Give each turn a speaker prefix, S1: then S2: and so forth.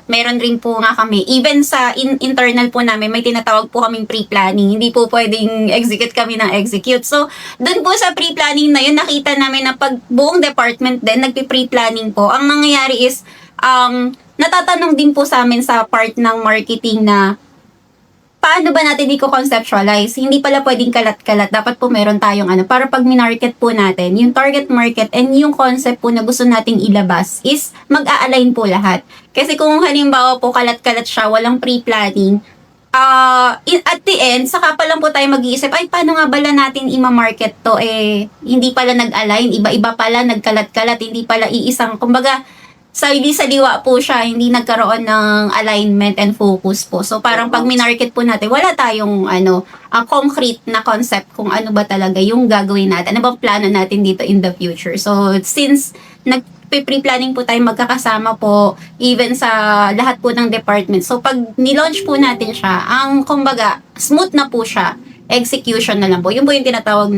S1: meron rin po nga kami, even sa internal po namin, may tinatawag po kaming pre-planning. Hindi po pwedeng execute kami ng execute. So, dun po sa pre-planning na yun, nakita namin na pag buong department din, nagpi-pre-planning po, ang nangyayari is, natatanong din po sa amin sa part ng marketing na, paano ba natin i-conceptualize? Hindi pala pwedeng kalat-kalat. Dapat po meron tayong para pag minarket po natin, yung target market and yung concept po na gusto nating ilabas is mag-a-align po lahat. Kasi kung halimbawa po kalat-kalat siya, walang pre-planning, at the end, saka pa lang po tayo mag-iisip, ay, paano nga bala natin ima-market to? Hindi pala nag-align, iba-iba pala, nagkalat-kalat, hindi pala iisang, kumbaga, hindi saliwa po siya, hindi nagkaroon ng alignment and focus po. So, parang pag minarket po natin, wala tayong, concrete na concept kung ano ba talaga yung gagawin natin. Ano bang plano natin dito in the future. So, since pre-planning po tayo magkakasama po, even sa lahat po ng department. So, pag nilaunch po natin siya, kumbaga, smooth na po siya. Execution na lang po. Yun po yung tinatawag